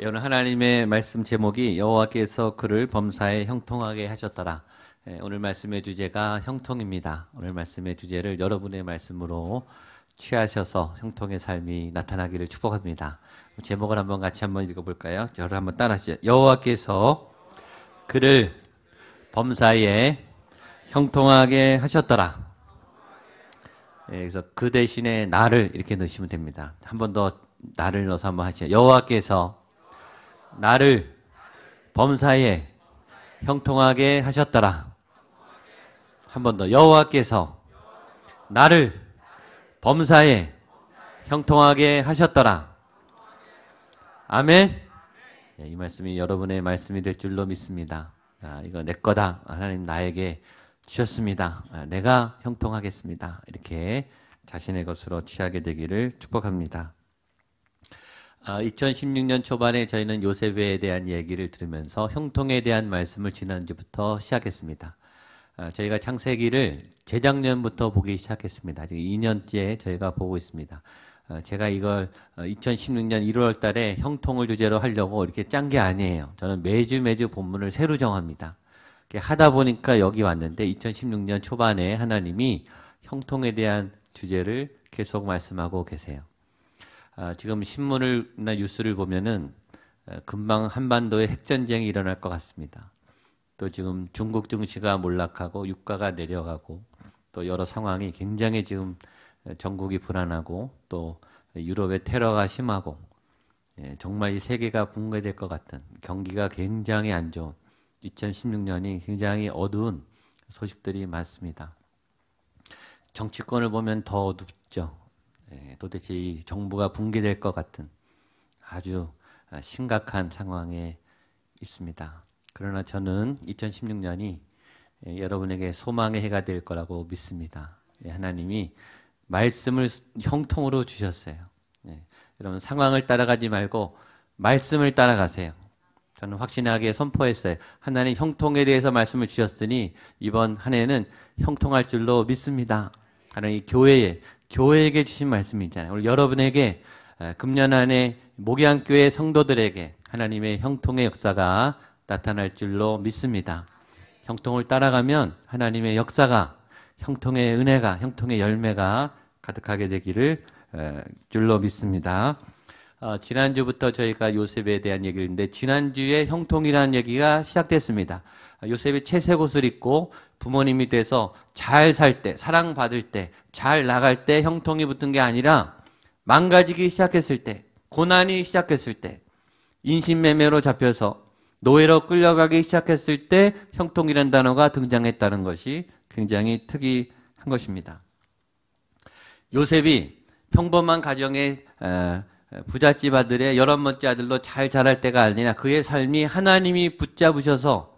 오늘 하나님의 말씀 제목이 여호와께서 그를 범사에 형통하게 하셨더라. 오늘 말씀의 주제가 형통입니다. 오늘 말씀의 주제를 여러분의 말씀으로 취하셔서 형통의 삶이 나타나기를 축복합니다. 제목을 같이 읽어볼까요? 저를 한번 따라하시죠. 여호와께서 그를 범사에 형통하게 하셨더라. 그래서 그 대신에 나를 이렇게 넣으시면 됩니다. 한 번 더 나를 넣어서 한번 하시죠. 여호와께서 나를 범사에 형통하게 하셨더라. 한 번 더. 여호와께서 나를 범사에 형통하게 하셨더라. 아멘. 이 말씀이 여러분의 말씀이 될 줄로 믿습니다. 이거 내 거다. 하나님 나에게 주셨습니다. 내가 형통하겠습니다. 이렇게 자신의 것으로 취하게 되기를 축복합니다. 2016년 초반에 저희는 요셉에 대한 얘기를 들으면서 형통에 대한 말씀을 지난주부터 시작했습니다. 저희가 창세기를 재작년부터 보기 시작했습니다. 지금 2년째 저희가 보고 있습니다. 제가 이걸 2016년 1월 달에 형통을 주제로 하려고 이렇게 짠 게 아니에요. 저는 매주 본문을 새로 정합니다. 하다 보니까 여기 왔는데 2016년 초반에 하나님이 형통에 대한 주제를 계속 말씀하고 계세요. 지금 신문이나 뉴스를 보면은 금방 한반도에 핵전쟁이 일어날 것 같습니다. 또 지금 중국 증시가 몰락하고 유가가 내려가고 또 여러 상황이 굉장히 지금 전국이 불안하고 또 유럽의 테러가 심하고 정말 이 세계가 붕괴될 것 같은 경기가 굉장히 안 좋은 2016년이 굉장히 어두운 소식들이 많습니다. 정치권을 보면 더 어둡죠. 도대체 이 정부가 붕괴될 것 같은 아주 심각한 상황에 있습니다. 그러나 저는 2016년이 여러분에게 소망의 해가 될 거라고 믿습니다. 하나님이 말씀을 형통으로 주셨어요. 여러분 상황을 따라가지 말고 말씀을 따라가세요. 저는 확신하게 선포했어요. 하나님 형통에 대해서 말씀을 주셨으니 이번 한 해는 형통할 줄로 믿습니다. 하나님 교회에게 주신 말씀이 있잖아요. 오늘 여러분에게 금년 안에 목양교회 성도들에게 하나님의 형통의 역사가 나타날 줄로 믿습니다. 형통을 따라가면 하나님의 역사가 형통의 은혜가 형통의 열매가 가득하게 되기를 줄로 믿습니다. 지난주부터 저희가 요셉에 대한 얘기를 했는데 지난주에 형통이라는 얘기가 시작됐습니다. 요셉이 채색 옷을 입고 부모님이 돼서 잘 살 때, 사랑받을 때, 잘 나갈 때 형통이 붙은 게 아니라 망가지기 시작했을 때, 고난이 시작했을 때, 인신매매로 잡혀서 노예로 끌려가기 시작했을 때 형통이라는 단어가 등장했다는 것이 굉장히 특이한 것입니다. 요셉이 평범한 가정의 부잣집 아들의 11번째 아들로 잘 자랄 때가 아니라 그의 삶이 하나님이 붙잡으셔서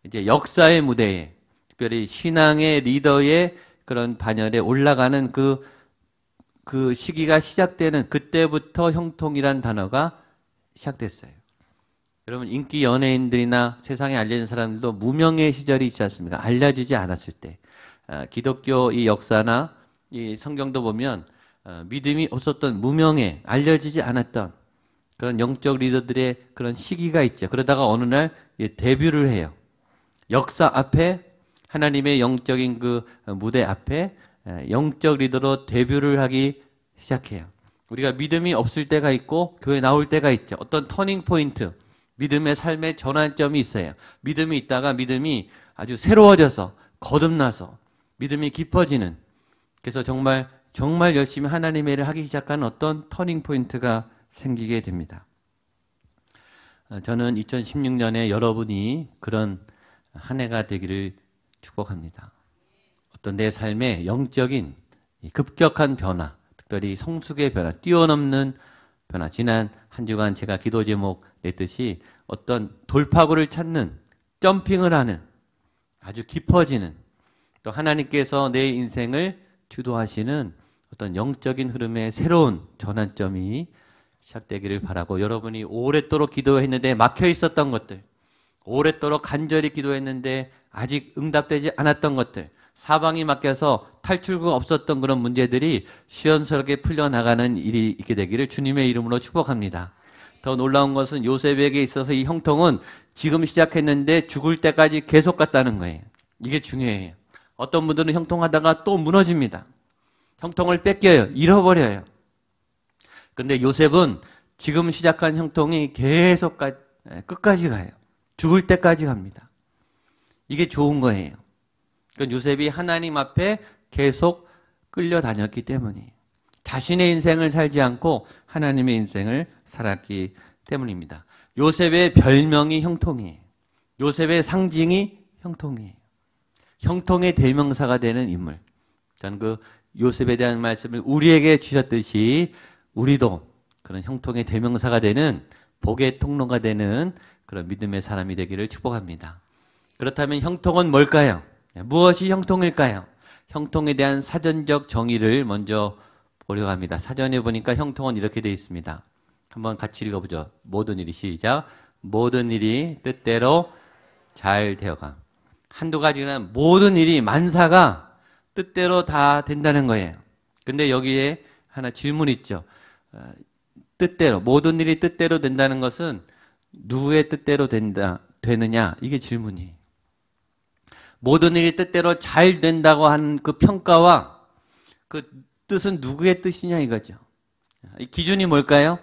이제 역사의 무대에 특별히 신앙의 리더의 그런 반열에 올라가는 그 시기가 시작되는 그때부터 형통이란 단어가 시작됐어요. 여러분 인기 연예인들이나 세상에 알려진 사람들도 무명의 시절이 있지 않습니까? 알려지지 않았을 때 기독교 이 역사나 이 성경도 보면 믿음이 없었던 무명의 알려지지 않았던 그런 영적 리더들의 그런 시기가 있죠. 그러다가 어느 날 데뷔를 해요. 역사 앞에 하나님의 영적인 그 무대 앞에 영적 리더로 데뷔를 하기 시작해요. 우리가 믿음이 없을 때가 있고 교회 나올 때가 있죠. 어떤 터닝 포인트, 믿음의 삶의 전환점이 있어요. 믿음이 있다가 믿음이 아주 새로워져서 거듭나서 믿음이 깊어지는 그래서 정말 열심히 하나님의 일을 하기 시작하는 어떤 터닝 포인트가 생기게 됩니다. 저는 2016년에 여러분이 그런 한 해가 되기를 축복합니다. 어떤 내 삶의 영적인 급격한 변화, 특별히 성숙의 변화, 뛰어넘는 변화. 지난 한 주간 제가 기도 제목 냈듯이 어떤 돌파구를 찾는, 점핑을 하는, 아주 깊어지는, 또 하나님께서 내 인생을 주도하시는 어떤 영적인 흐름의 새로운 전환점이 시작되기를 바라고 여러분이 오랫도록 기도했는데 막혀 있었던 것들, 오랫도록 간절히 기도했는데 아직 응답되지 않았던 것들, 사방이 막혀서 탈출구가 없었던 그런 문제들이 시원스럽게 풀려나가는 일이 있게 되기를 주님의 이름으로 축복합니다. 더 놀라운 것은 요셉에게 있어서 이 형통은 지금 시작했는데 죽을 때까지 계속 갔다는 거예요. 이게 중요해요. 어떤 분들은 형통하다가 또 무너집니다. 형통을 뺏겨요. 잃어버려요. 근데 요셉은 지금 시작한 형통이 계속 끝까지 가요. 죽을 때까지 갑니다. 이게 좋은 거예요. 그러니까 요셉이 하나님 앞에 계속 끌려다녔기 때문이에요. 자신의 인생을 살지 않고 하나님의 인생을 살았기 때문입니다. 요셉의 별명이 형통이에요. 요셉의 상징이 형통이에요. 형통의 대명사가 되는 인물. 저는 그 요셉에 대한 말씀을 우리에게 주셨듯이 우리도 그런 형통의 대명사가 되는 복의 통로가 되는 그런 믿음의 사람이 되기를 축복합니다. 그렇다면 형통은 뭘까요? 무엇이 형통일까요? 형통에 대한 사전적 정의를 먼저 보려고 합니다. 사전에 보니까 형통은 이렇게 되어 있습니다. 한번 같이 읽어보죠. 모든 일이 시작. 모든 일이 뜻대로 잘 되어감. 한두 가지는 모든 일이 만사가 뜻대로 다 된다는 거예요. 근데 여기에 하나 질문이 있죠. 뜻대로 모든 일이 뜻대로 된다는 것은 누구의 뜻대로 되느냐? 이게 질문이에요. 모든 일이 뜻대로 잘 된다고 한 그 평가와 그 뜻은 누구의 뜻이냐 이거죠. 이 기준이 뭘까요?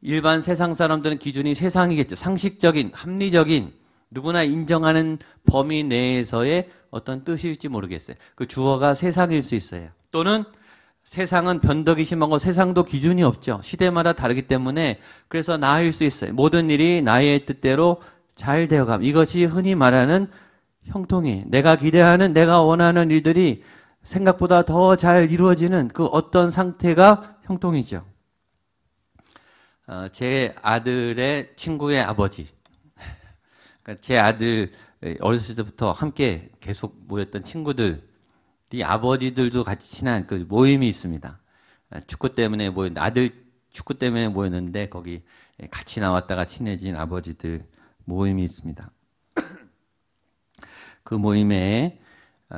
일반 세상 사람들은 기준이 세상이겠죠. 상식적인, 합리적인, 누구나 인정하는 범위 내에서의 어떤 뜻일지 모르겠어요. 그 주어가 세상일 수 있어요. 또는 세상은 변덕이 심하고 세상도 기준이 없죠. 시대마다 다르기 때문에 그래서 나일 수 있어요. 모든 일이 나의 뜻대로 잘 되어감. 이것이 흔히 말하는 형통이에요. 내가 기대하는, 내가 원하는 일들이 생각보다 더 잘 이루어지는 그 어떤 상태가 형통이죠. 제 아들의 친구의 아버지. 그러니까 제 아들 어렸을 때부터 함께 계속 모였던 친구들이 아버지들도 같이 친한 그 모임이 있습니다. 축구 때문에 아들 축구 때문에 모였는데 거기 같이 나왔다가 친해진 아버지들 모임이 있습니다. 그 모임에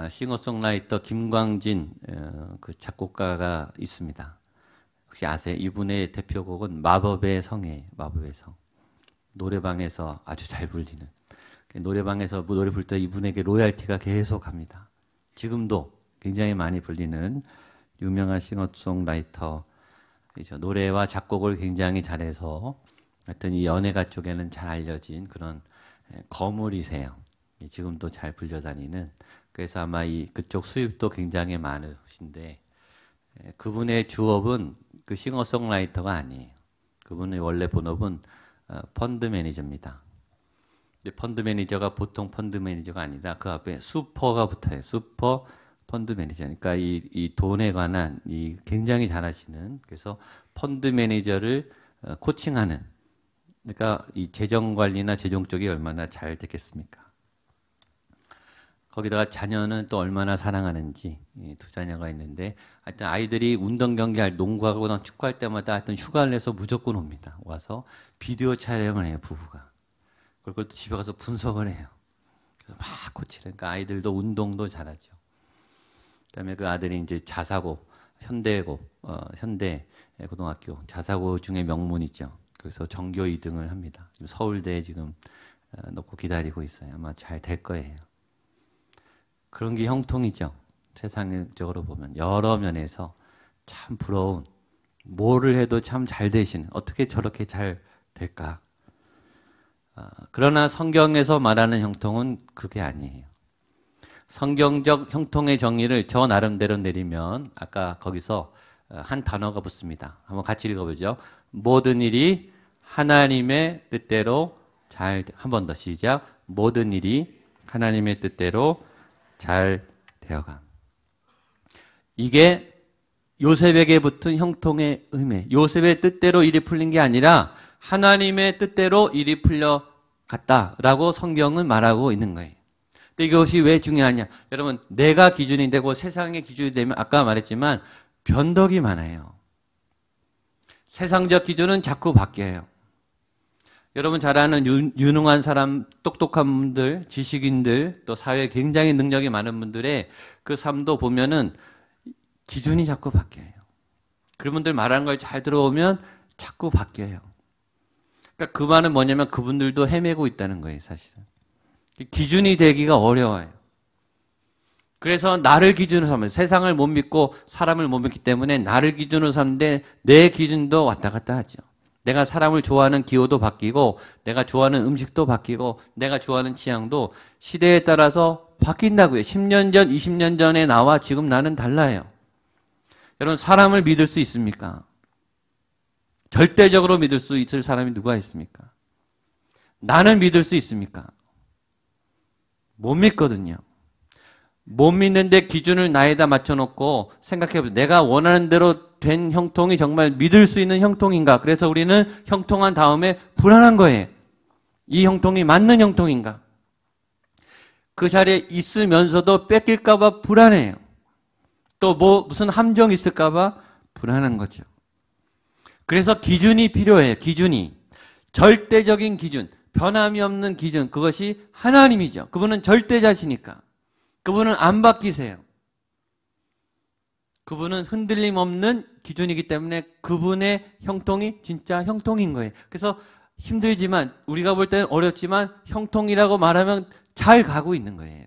싱어송라이터 김광진 그 작곡가가 있습니다. 혹시 아세요? 이분의 대표곡은 마법의 성이에요. 마법의 성. 노래방에서 아주 잘 불리는. 노래방에서 노래 부를 때 이분에게 로얄티가 계속 갑니다. 지금도 굉장히 많이 불리는 유명한 싱어송라이터이죠. 노래와 작곡을 굉장히 잘해서 하여튼 이 연예가 쪽에는 잘 알려진 그런 거물이세요. 지금도 잘 불려다니는. 그래서 아마 그쪽 수입도 굉장히 많으신데 그분의 주업은 그 싱어송라이터가 아니에요. 그분의 원래 본업은 펀드 매니저입니다. 근데 펀드 매니저가 보통 펀드 매니저가 아니라 그 앞에 슈퍼가 붙어요. 슈퍼 펀드 매니저. 그러니까 이 돈에 관한 굉장히 잘하시는, 그래서 펀드 매니저를 코칭하는. 그러니까 이 재정 관리나 재정 쪽이 얼마나 잘 되겠습니까? 거기다가 자녀는 또 얼마나 사랑하는지, 두 자녀가 있는데, 하여튼 아이들이 운동 경기할, 농구하거나 축구할 때마다 하여튼 휴가를 내서 무조건 옵니다. 와서 비디오 촬영을 해요, 부부가. 그걸 또 집에 가서 분석을 해요. 그래서 막 코치를. 그러니까 아이들도 운동도 잘하죠. 그 다음에 그 아들이 이제 자사고, 현대 고등학교, 자사고 중에 명문이죠. 그래서 전교 2등을 합니다. 지금 서울대에 지금 놓고 기다리고 있어요. 아마 잘 될 거예요. 그런 게 형통이죠. 세상적으로 보면 여러 면에서 참 부러운, 뭐를 해도 참 잘 되시는, 어떻게 저렇게 잘 될까? 그러나 성경에서 말하는 형통은 그게 아니에요. 성경적 형통의 정의를 저 나름대로 내리면 아까 거기서 한 단어가 붙습니다. 한번 같이 읽어보죠. 모든 일이 하나님의 뜻대로 잘, 한 번 더 시작. 모든 일이 하나님의 뜻대로 잘 되어감. 이게 요셉에게 붙은 형통의 의미. 요셉의 뜻대로 일이 풀린 게 아니라 하나님의 뜻대로 일이 풀려갔다라고 성경은 말하고 있는 거예요. 근데 이것이 왜 중요하냐? 여러분, 내가 기준이 되고 세상의 기준이 되면 아까 말했지만 변덕이 많아요. 세상적 기준은 자꾸 바뀌어요. 여러분 잘 아는 유능한 사람, 똑똑한 분들, 지식인들, 또 사회에 굉장히 능력이 많은 분들의 그 삶도 보면은 기준이 자꾸 바뀌어요. 그런 분들 말하는 걸 잘 들어오면 자꾸 바뀌어요. 그러니까 그 말은 뭐냐면 그분들도 헤매고 있다는 거예요, 사실은. 기준이 되기가 어려워요. 그래서 나를 기준으로 삼아요. 세상을 못 믿고 사람을 못 믿기 때문에 나를 기준으로 삼는데 내 기준도 왔다 갔다 하죠. 내가 사람을 좋아하는 기호도 바뀌고 내가 좋아하는 음식도 바뀌고 내가 좋아하는 취향도 시대에 따라서 바뀐다고요. 10년 전, 20년 전에 나와 지금 나는 달라요. 여러분 사람을 믿을 수 있습니까? 절대적으로 믿을 수 있을 사람이 누가 있습니까? 나는 믿을 수 있습니까? 못 믿거든요. 못 믿는데 기준을 나에다 맞춰놓고 생각해보세요. 내가 원하는 대로 된 형통이 정말 믿을 수 있는 형통인가? 그래서 우리는 형통한 다음에 불안한 거예요. 이 형통이 맞는 형통인가? 그 자리에 있으면서도 뺏길까봐 불안해요. 또 무슨 함정이 있을까봐 불안한 거죠. 그래서 기준이 필요해요. 기준이. 절대적인 기준, 변함이 없는 기준, 그것이 하나님이죠. 그분은 절대자시니까. 그분은 안 바뀌세요. 그분은 흔들림 없는 기준이기 때문에 그분의 형통이 진짜 형통인 거예요. 그래서 힘들지만 우리가 볼 때는 어렵지만 형통이라고 말하면 잘 가고 있는 거예요.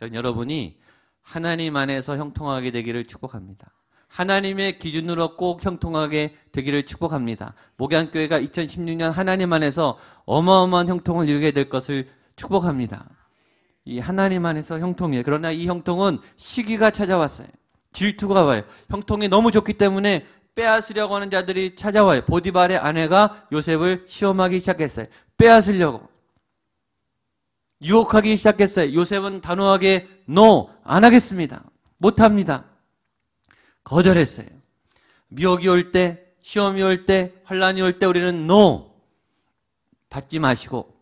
전 여러분이 하나님 안에서 형통하게 되기를 축복합니다. 하나님의 기준으로 꼭 형통하게 되기를 축복합니다. 목양교회가 2016년 하나님 안에서 어마어마한 형통을 이루게 될 것을 축복합니다. 이 하나님 안에서 형통이에요. 그러나 이 형통은 시기가 찾아왔어요. 질투가 와요. 형통이 너무 좋기 때문에 빼앗으려고 하는 자들이 찾아와요. 보디발의 아내가 요셉을 시험하기 시작했어요. 빼앗으려고. 유혹하기 시작했어요. 요셉은 단호하게 No, 안 하겠습니다. 못합니다. 거절했어요. 미혹이 올 때, 시험이 올 때, 환란이 올 때 우리는 No, 받지 마시고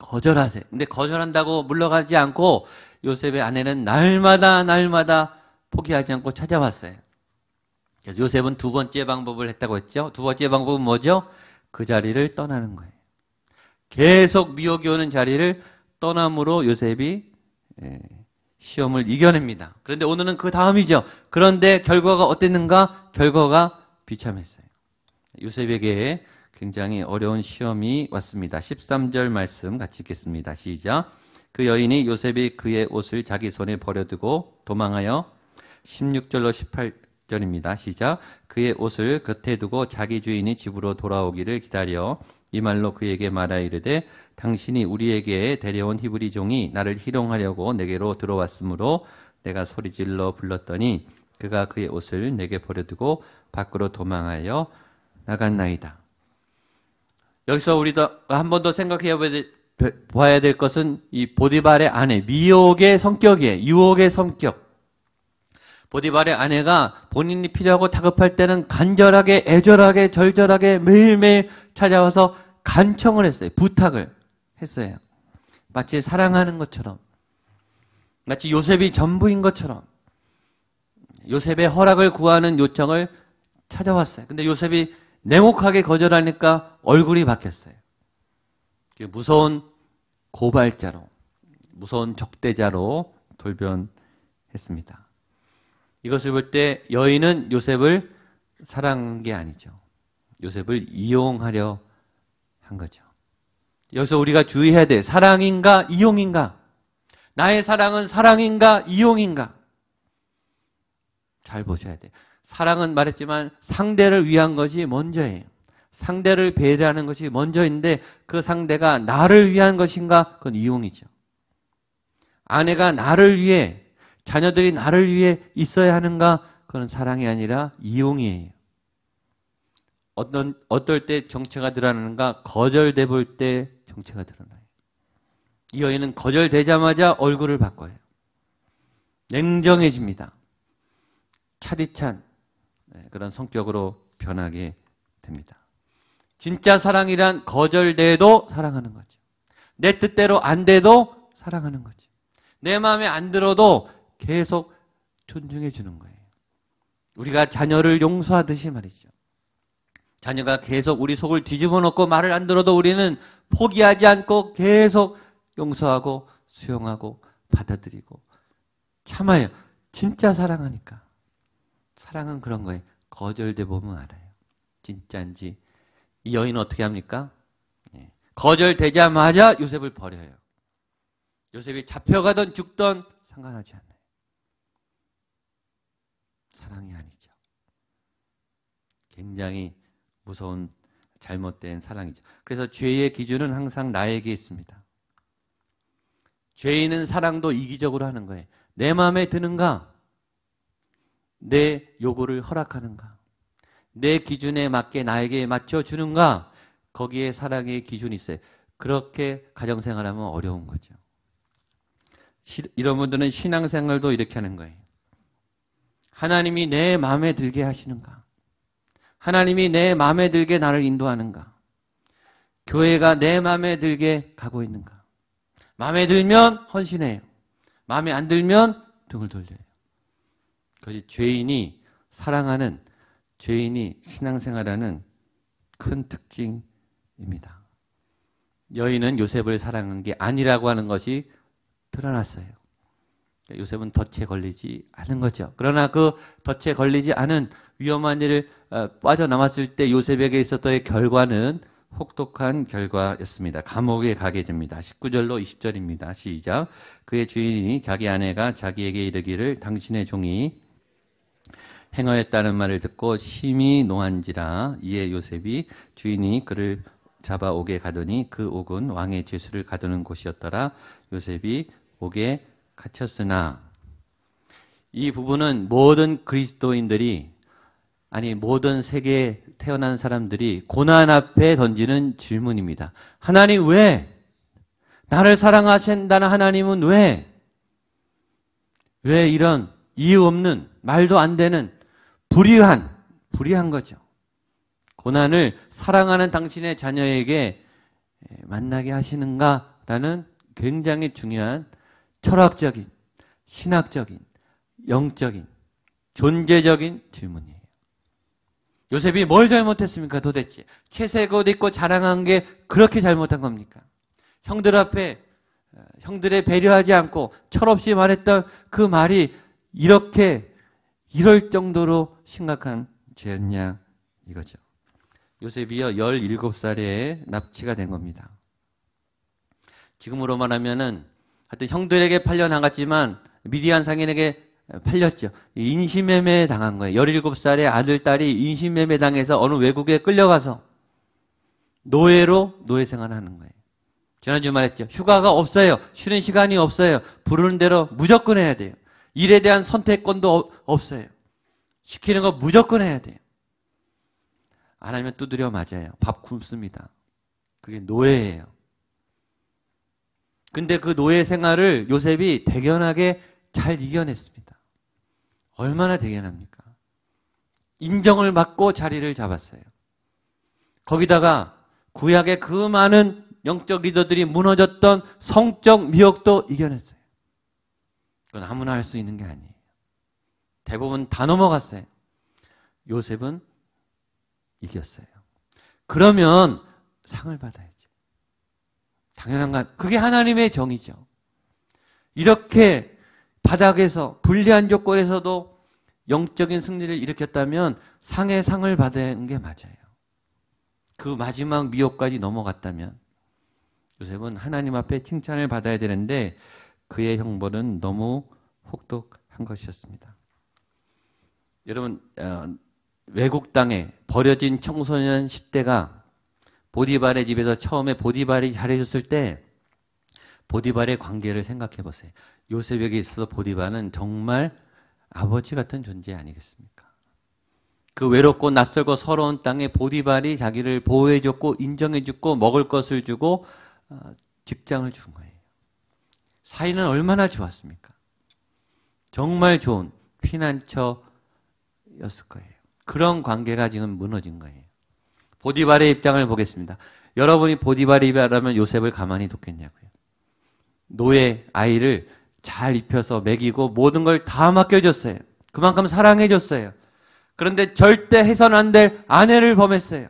거절하세요. 근데 거절한다고 물러가지 않고 요셉의 아내는 날마다 포기하지 않고 찾아왔어요. 그래서 요셉은 두 번째 방법을 했다고 했죠. 두 번째 방법은 뭐죠? 그 자리를 떠나는 거예요. 계속 미혹이 오는 자리를 떠남으로 요셉이 시험을 이겨냅니다. 그런데 오늘은 그 다음이죠. 그런데 결과가 어땠는가? 결과가 비참했어요. 요셉에게 굉장히 어려운 시험이 왔습니다. 13절 말씀 같이 읽겠습니다. 시작. 그 여인이 요셉이 그의 옷을 자기 손에 버려두고 도망하여 16절로 18절입니다. 시작. 그의 옷을 곁에 두고 자기 주인이 집으로 돌아오기를 기다려 이 말로 그에게 말하 이르되 당신이 우리에게 데려온 히브리 종이 나를 희롱하려고 내게로 들어왔으므로 내가 소리질러 불렀더니 그가 그의 옷을 내게 버려두고 밖으로 도망하여 나갔나이다. 여기서 우리도 한 번 더 생각해 봐야 될 것은 이 보디발의 아내, 미혹의 성격이에요. 유혹의 성격. 보디발의 아내가 본인이 필요하고 다급할 때는 간절하게, 애절하게, 절절하게 매일매일 찾아와서 간청을 했어요. 부탁을 했어요. 마치 사랑하는 것처럼. 마치 요셉이 전부인 것처럼. 요셉의 허락을 구하는 요청을 찾아왔어요. 근데 요셉이 냉혹하게 거절하니까 얼굴이 바뀌었어요. 무서운 고발자로, 무서운 적대자로 돌변했습니다. 이것을 볼 때 여인은 요셉을 사랑한 게 아니죠. 요셉을 이용하려 한 거죠. 여기서 우리가 주의해야 돼. 사랑인가 이용인가? 나의 사랑은 사랑인가 이용인가? 잘 보셔야 돼. 사랑은 말했지만 상대를 위한 것이 먼저예요. 상대를 배려하는 것이 먼저인데 그 상대가 나를 위한 것인가? 그건 이용이죠. 아내가 나를 위해, 자녀들이 나를 위해 있어야 하는가? 그건 사랑이 아니라 이용이에요. 어떨 때 정체가 드러나는가? 거절돼 볼 때 정체가 드러나요. 이 여인은 거절되자마자 얼굴을 바꿔요. 냉정해집니다. 차디찬 그런 성격으로 변하게 됩니다. 진짜 사랑이란 거절돼도 사랑하는 거죠. 내 뜻대로 안 돼도 사랑하는 거죠. 내 마음에 안 들어도 계속 존중해 주는 거예요. 우리가 자녀를 용서하듯이 말이죠. 자녀가 계속 우리 속을 뒤집어 놓고 말을 안 들어도 우리는 포기하지 않고 계속 용서하고 수용하고 받아들이고 참아요. 진짜 사랑하니까. 사랑은 그런 거예요. 거절돼 보면 알아요. 진짜인지 이 여인은 어떻게 합니까? 거절되자마자 요셉을 버려요. 요셉이 잡혀가던 죽던 상관하지 않아요. 사랑이 아니죠. 굉장히 무서운 잘못된 사랑이죠. 그래서 죄의 기준은 항상 나에게 있습니다. 죄인은 사랑도 이기적으로 하는 거예요. 내 마음에 드는가? 내 요구를 허락하는가? 내 기준에 맞게 나에게 맞춰주는가? 거기에 사랑의 기준이 있어요. 그렇게 가정생활하면 어려운 거죠. 이런 분들은 신앙생활도 이렇게 하는 거예요. 하나님이 내 마음에 들게 하시는가? 하나님이 내 마음에 들게 나를 인도하는가? 교회가 내 마음에 들게 가고 있는가? 마음에 들면 헌신해요. 마음에 안 들면 등을 돌려요. 그것이 죄인이 사랑하는, 죄인이 신앙생활하는 큰 특징입니다. 여인은 요셉을 사랑한 게 아니라고 하는 것이 드러났어요. 요셉은 덫에 걸리지 않은 거죠. 그러나 그 덫에 걸리지 않은 위험한 일을 빠져나왔을 때 요셉에게 있었던 결과는 혹독한 결과였습니다. 감옥에 가게 됩니다. 19절로 20절입니다. 시작. 그의 주인이 자기 아내가 자기에게 이르기를 당신의 종이 행하였다는 말을 듣고 심히 노한지라. 이에 요셉이 주인이 그를 잡아오게 가더니 그 옥은 왕의 죄수를 가두는 곳이었더라. 요셉이 옥에 갇혔으나. 이 부분은 모든 그리스도인들이, 아니 모든 세계에 태어난 사람들이 고난 앞에 던지는 질문입니다. 하나님 왜? 나를 사랑하신다는 하나님은 왜? 왜 이런 이유 없는, 말도 안 되는 불의한 거죠. 고난을 사랑하는 당신의 자녀에게 만나게 하시는가라는 굉장히 중요한 철학적인, 신학적인, 영적인, 존재적인 질문이에요. 요셉이 뭘 잘못했습니까 도대체? 채색 옷 입고 자랑한 게 그렇게 잘못한 겁니까? 형들 앞에 형들에 배려하지 않고 철없이 말했던 그 말이 이럴 정도로 심각한 죄였냐 이거죠. 요셉이요 17살에 납치가 된 겁니다. 지금으로 말하면은 하여튼 형들에게 팔려 나갔지만 미디안 상인에게 팔렸죠. 인신매매 당한 거예요. 17살의 아들, 딸이 인신매매 당해서 어느 외국에 끌려가서 노예로 노예 생활을 하는 거예요. 지난주 말했죠. 휴가가 없어요. 쉬는 시간이 없어요. 부르는 대로 무조건 해야 돼요. 일에 대한 선택권도 없어요. 시키는 거 무조건 해야 돼요. 안 하면 두드려 맞아요. 밥 굶습니다. 그게 노예예요. 근데 그 노예 생활을 요셉이 대견하게 잘 이겨냈습니다. 얼마나 대견합니까? 인정을 받고 자리를 잡았어요. 거기다가 구약의 그 많은 영적 리더들이 무너졌던 성적 미혹도 이겨냈어요. 그건 아무나 할 수 있는 게 아니에요. 대부분 다 넘어갔어요. 요셉은 이겼어요. 그러면 상을 받아야죠. 당연한 건 그게 하나님의 정의죠. 이렇게 바닥에서 불리한 조건에서도 영적인 승리를 일으켰다면 상의 상을 받는 게 맞아요. 그 마지막 미혹까지 넘어갔다면 요셉은 하나님 앞에 칭찬을 받아야 되는데 그의 형벌은 너무 혹독한 것이었습니다. 여러분 외국 땅에 버려진 청소년 10대가 보디발의 집에서 처음에 보디발이 잘해줬을 때 보디발의 관계를 생각해 보세요. 요셉에게 있어서 보디발은 정말 아버지 같은 존재 아니겠습니까? 그 외롭고 낯설고 서러운 땅에 보디발이 자기를 보호해줬고 인정해줬고 먹을 것을 주고 직장을 준 거예요. 사이는 얼마나 좋았습니까? 정말 좋은 피난처였을 거예요. 그런 관계가 지금 무너진 거예요. 보디발의 입장을 보겠습니다. 여러분이 보디발이라면 요셉을 가만히 뒀겠냐고요. 노예 아이를 잘 입혀서 먹이고 모든 걸 다 맡겨줬어요. 그만큼 사랑해줬어요. 그런데 절대 해서는 안 될 아내를 범했어요.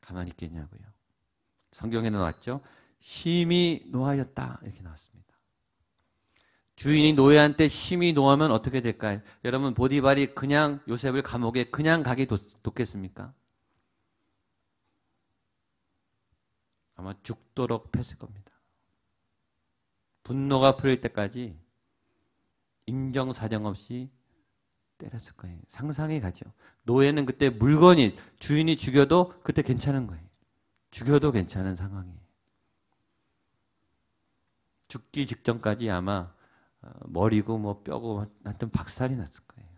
가만히 있겠냐고요. 성경에 나왔죠. 심히 노하였다 이렇게 나왔습니다. 주인이 노예한테 심히 노하면 어떻게 될까요? 여러분 보디발이 그냥 요셉을 감옥에 그냥 가게 뒀겠습니까? 아마 죽도록 팼을 겁니다. 분노가 풀릴 때까지 인정사정 없이 때렸을 거예요. 상상이 가죠. 노예는 그때 물건이 주인이 죽여도 그때 괜찮은 거예요. 죽여도 괜찮은 상황이에요. 죽기 직전까지 아마 머리고 뭐 뼈고 하여튼 박살이 났을 거예요.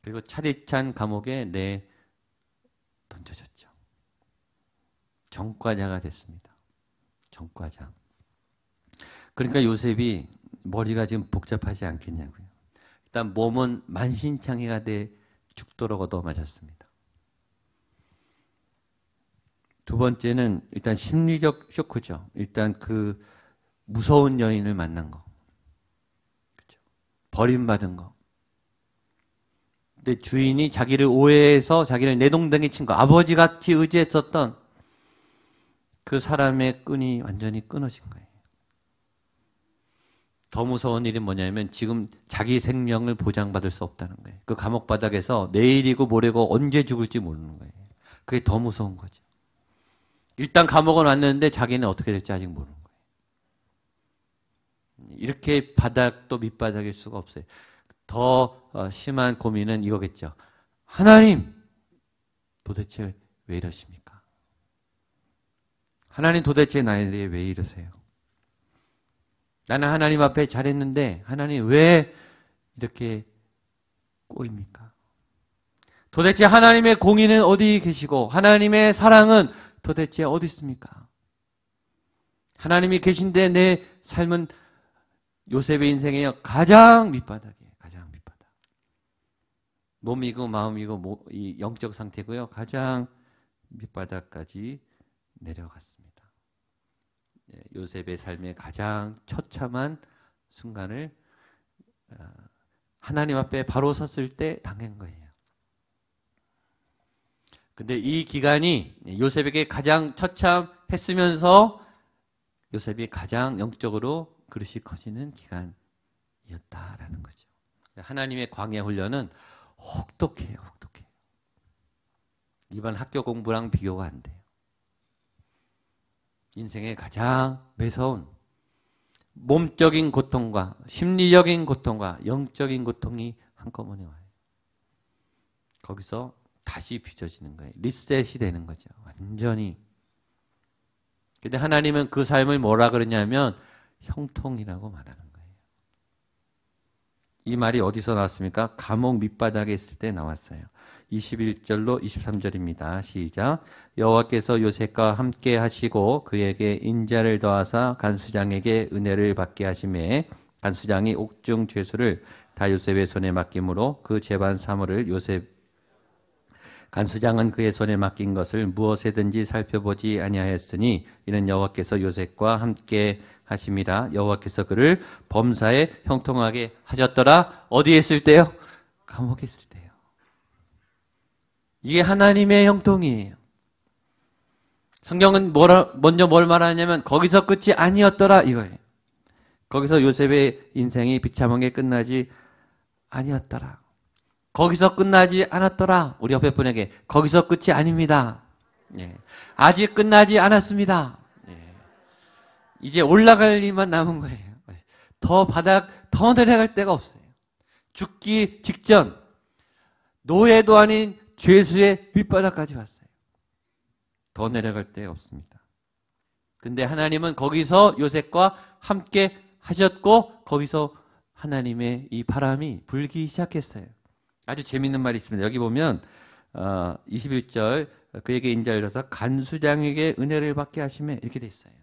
그리고 차디찬 감옥에 던져졌죠. 정과자가 됐습니다. 정과자. 그러니까 요셉이 머리가 지금 복잡하지 않겠냐고요. 일단 몸은 만신창이가 돼 죽도록 얻어맞았습니다. 두 번째는 일단 심리적 쇼크죠. 일단 그 무서운 여인을 만난 거. 그렇죠? 버림받은 거. 근데 주인이 자기를 오해해서 자기를 내동댕이 친 거. 아버지같이 의지했었던 그 사람의 끈이 완전히 끊어진 거예요. 더 무서운 일이 뭐냐면 지금 자기 생명을 보장받을 수 없다는 거예요. 그 감옥 바닥에서 내일이고 모레고 언제 죽을지 모르는 거예요. 그게 더 무서운 거죠. 일단 감옥은 왔는데 자기는 어떻게 될지 아직 모르는 거예요. 이렇게 바닥도 밑바닥일 수가 없어요. 더 심한 고민은 이거겠죠. 하나님, 도대체 왜 이러십니까? 하나님 도대체 나에 대해 왜 이러세요? 나는 하나님 앞에 잘했는데 하나님 왜 이렇게 꼬입니까? 도대체 하나님의 공의는 어디 계시고 하나님의 사랑은 도대체 어디 있습니까? 하나님이 계신데 내 삶은 요셉의 인생의 가장 밑바닥이에요. 가장 밑바닥. 몸이고 마음이고 이 영적 상태고요. 가장 밑바닥까지 내려갔습니다. 요셉의 삶의 가장 처참한 순간을 하나님 앞에 바로 섰을 때 당한 거예요. 근데 이 기간이 요셉에게 가장 처참했으면서 요셉이 가장 영적으로 그릇이 커지는 기간이었다라는 거죠. 하나님의 광야 훈련은 혹독해요. 혹독해요. 일반 학교 공부랑 비교가 안 돼요. 인생의 가장 매서운 몸적인 고통과 심리적인 고통과 영적인 고통이 한꺼번에 와요. 거기서 다시 빚어지는 거예요. 리셋이 되는 거죠. 완전히. 근데 하나님은 그 삶을 뭐라 그러냐면 형통이라고 말하는 거예요. 이 말이 어디서 나왔습니까? 감옥 밑바닥에 있을 때 나왔어요. 21절로 23절입니다. 시작. 여호와께서 요셉과 함께 하시고 그에게 인자를 더하사 간수장에게 은혜를 받게 하시매 간수장이 옥중 죄수를 다 요셉의 손에 맡김으로 그 재반 사물을 간수장은 그의 손에 맡긴 것을 무엇에든지 살펴보지 아니하였으니 이는 여호와께서 요셉과 함께 하심이라. 여호와께서 그를 범사에 형통하게 하셨더라. 어디에 있을 때요? 감옥에 있을 때요. 이게 하나님의 형통이에요. 성경은 먼저 뭘 말하냐면 거기서 끝이 아니었더라 이거예요. 거기서 요셉의 인생이 비참하게 끝나지 아니었더라. 거기서 끝나지 않았더라. 우리 옆에 분에게 거기서 끝이 아닙니다. 예. 아직 끝나지 않았습니다. 예. 이제 올라갈 일만 남은 거예요. 더 내려갈 데가 없어요. 죽기 직전 노예도 아닌 죄수의 밑바닥까지 왔어요. 더 내려갈 데 없습니다. 근데 하나님은 거기서 요셉과 함께 하셨고 거기서 하나님의 이 바람이 불기 시작했어요. 아주 재밌는 말이 있습니다. 여기 보면 21절 그에게 인자를 줘서 간수장에게 은혜를 받게 하시매 이렇게 돼 있어요.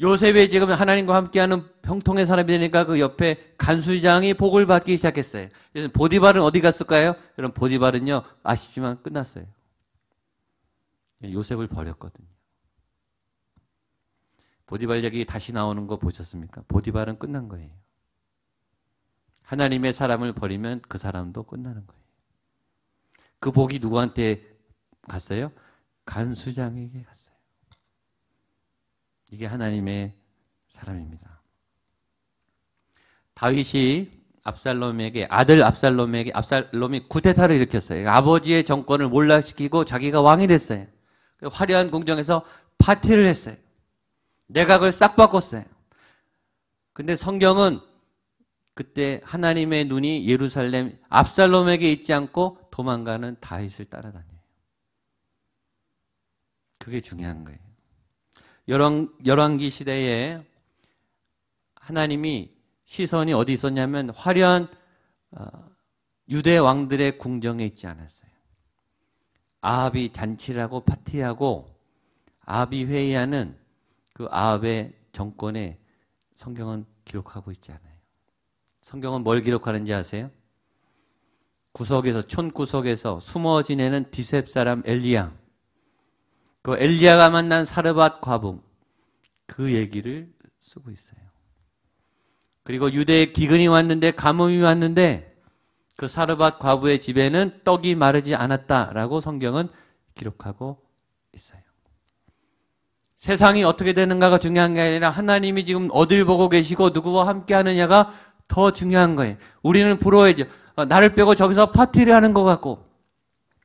요셉이 지금 하나님과 함께하는 형통의 사람이 되니까 그 옆에 간수장이 복을 받기 시작했어요. 그래서 보디발은 어디 갔을까요? 여러분 보디발은요 아쉽지만 끝났어요. 요셉을 버렸거든요. 보디발 얘기 다시 나오는 거 보셨습니까? 보디발은 끝난 거예요. 하나님의 사람을 버리면 그 사람도 끝나는 거예요. 그 복이 누구한테 갔어요? 간수장에게 갔어요. 이게 하나님의 사람입니다. 다윗이 아들 압살롬이 쿠데타를 일으켰어요. 아버지의 정권을 몰락시키고 자기가 왕이 됐어요. 화려한 궁정에서 파티를 했어요. 내각을 싹 바꿨어요. 근데 성경은 그때 하나님의 눈이 예루살렘 압살롬에게 있지 않고 도망가는 다윗을 따라다녀요. 그게 중요한 거예요. 열왕기 시대에 하나님이 시선이 어디 있었냐면 화려한 유대 왕들의 궁정에 있지 않았어요. 아합이 잔치를 하고 파티하고 아합이 회의하는 그 아합의 정권에 성경은 기록하고 있지 않아요. 성경은 뭘 기록하는지 아세요? 구석에서 촌구석에서 숨어 지내는 디셉 사람 엘리야, 그 엘리야가 만난 사르밧 과부, 그 얘기를 쓰고 있어요. 그리고 유대에 기근이 왔는데, 가뭄이 왔는데 그 사르밧 과부의 집에는 떡이 마르지 않았다라고 성경은 기록하고 있어요. 세상이 어떻게 되는가가 중요한 게 아니라 하나님이 지금 어딜 보고 계시고 누구와 함께 하느냐가 더 중요한 거예요. 우리는 부러워야죠. 나를 빼고 저기서 파티를 하는 것 같고,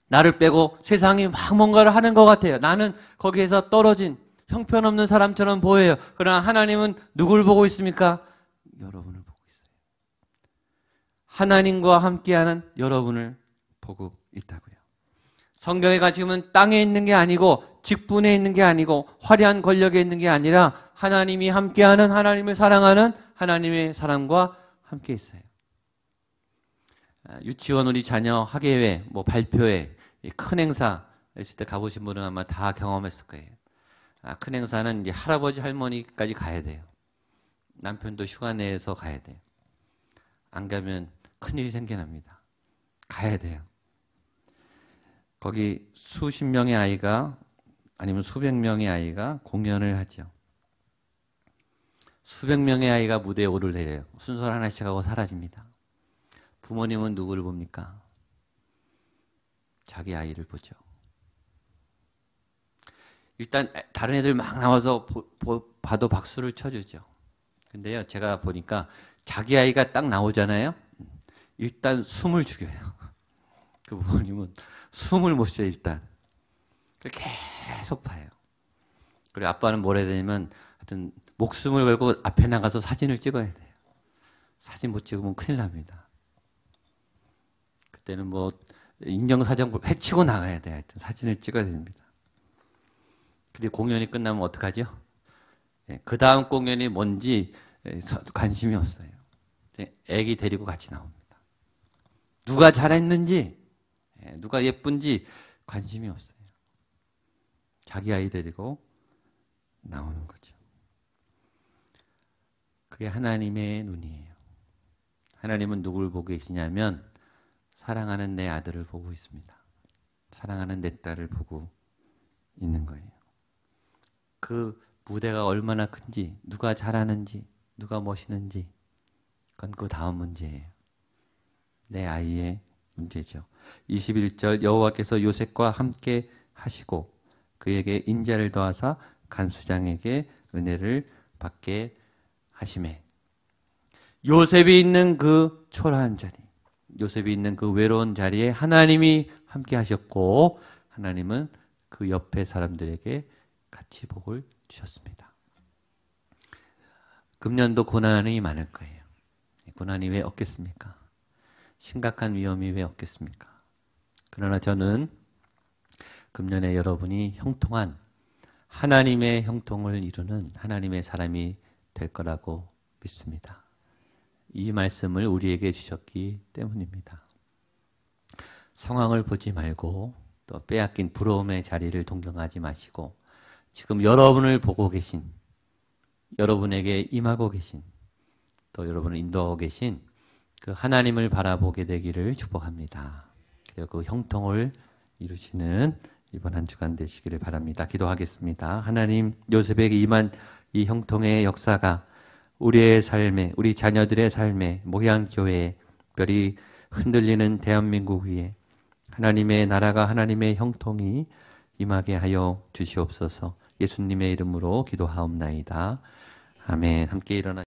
나를 빼고 세상이 막 뭔가를 하는 것 같아요. 나는 거기에서 떨어진 형편없는 사람처럼 보여요. 그러나 하나님은 누굴 보고 있습니까? 여러분을 보고 있어요. 하나님과 함께하는 여러분을 보고 있다고요. 성경에 지금은 땅에 있는 게 아니고 직분에 있는 게 아니고 화려한 권력에 있는 게 아니라 하나님이 함께하는, 하나님을 사랑하는 하나님의 사람과 함께 있어요. 유치원 우리 자녀 학예회, 발표회, 큰 행사 있을 때 가보신 분은 아마 다 경험했을 거예요. 큰 행사는 이제 할아버지 할머니까지 가야 돼요. 남편도 휴가 내서 가야 돼요. 안 가면 큰일이 생겨납니다. 가야 돼요. 거기 수십 명의 아이가 아니면 수백 명의 아이가 공연을 하죠. 수백 명의 아이가 무대에 오르내려요. 순서를 하나씩 하고 사라집니다. 부모님은 누구를 봅니까? 자기 아이를 보죠. 일단 다른 애들 막 나와서 봐도 박수를 쳐주죠. 근데요, 제가 보니까 자기 아이가 딱 나오잖아요. 일단 숨을 죽여요. 그 부모님은 숨을 못 쉬어요, 일단. 계속 봐요. 그리고 아빠는 뭘 해야 되냐면, 하여튼, 목숨을 걸고 앞에 나가서 사진을 찍어야 돼요. 사진 못 찍으면 큰일 납니다. 그때는 인정사정 해치고 나가야 돼요. 하여튼, 사진을 찍어야 됩니다. 그리고 공연이 끝나면 어떡하죠? 그 다음 공연이 뭔지 관심이 없어요. 애기 데리고 같이 나옵니다. 누가 잘했는지, 누가 예쁜지 관심이 없어요. 자기 아이 데리고 나오는 거죠. 그게 하나님의 눈이에요. 하나님은 누굴 보고 계시냐면 사랑하는 내 아들을 보고 있습니다. 사랑하는 내 딸을 보고 있는 거예요. 그 무대가 얼마나 큰지, 누가 잘하는지, 누가 멋있는지, 그건 그 다음 문제예요. 내 아이의 문제죠. 21절 여호와께서 요셉과 함께 하시고 그에게 인자를 더하사 간수장에게 은혜를 받게 하시매. 요셉이 있는 그 초라한 자리, 요셉이 있는 그 외로운 자리에 하나님이 함께 하셨고 하나님은 그 옆에 사람들에게 같이 복을 주셨습니다. 금년도 고난이 많을 거예요. 고난이 왜 없겠습니까? 심각한 위험이 왜 없겠습니까? 그러나 저는 금년에 여러분이 형통한 하나님의 형통을 이루는 하나님의 사람이 될 거라고 믿습니다. 이 말씀을 우리에게 주셨기 때문입니다. 상황을 보지 말고 또 빼앗긴 부러움의 자리를 동경하지 마시고 지금 여러분을 보고 계신, 여러분에게 임하고 계신, 또 여러분을 인도하고 계신 그 하나님을 바라보게 되기를 축복합니다. 그리고 그 형통을 이루시는 이번 한 주간 되시기를 바랍니다. 기도하겠습니다. 하나님, 요셉에게 임한 이 형통의 역사가 우리의 삶에, 우리 자녀들의 삶에, 목양교회에, 별이 흔들리는 대한민국 위에 하나님의 나라가, 하나님의 형통이 임하게 하여 주시옵소서. 예수님의 이름으로 기도하옵나이다. 아멘. 함께 일어나